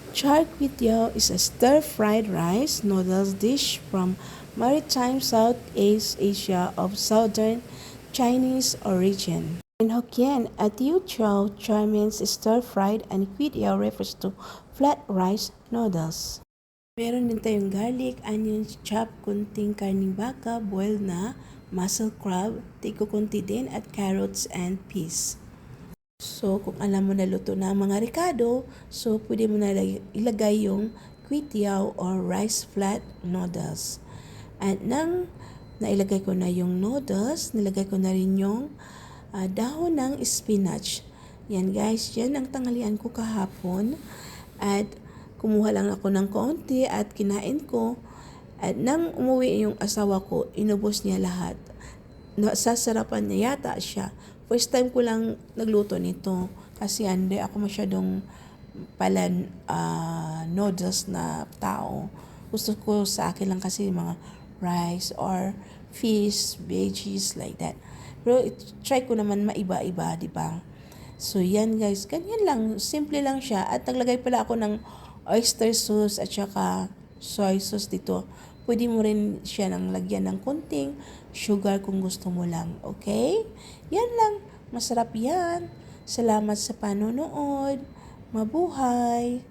Char kway teow is a stir-fried rice noodles dish from maritime Southeast Asia of southern Chinese origin. In Hokkien, a teow chow char means stir-fried and kway teow refers to flat rice noodles. Meron din tayong garlic, onions, chopped, kunting karning baka, boiled na, mussel crab, tiko kunti din at carrots and peas. So, kung alam mo na luto na ang mga ricado, so pwede mo na ilagay yung kway teow or rice flat noodles. At nang nailagay ko na yung noodles, nilagay ko na rin yung dahon ng spinach. Yan guys, yan ang tanghalian ko kahapon. At kumuha lang ako ng konti at kinain ko. At nang umuwi yung asawa ko, inubos niya lahat. Nasasarapan niya yata siya. First time ko lang nagluto nito kasi hindi ako masyadong noodles na tao. Gusto ko sa akin lang kasi mga rice or fish, veggies like that. Pero try ko naman maiba-iba, di ba? So yan guys, ganyan lang, simple lang siya. At naglagay pala ako ng oyster sauce at saka soy sauce dito. Pwede mo rin siya nang lagyan ng konting sugar kung gusto mo lang. Okay? Yan lang. Masarap yan. Salamat sa panonood. Mabuhay!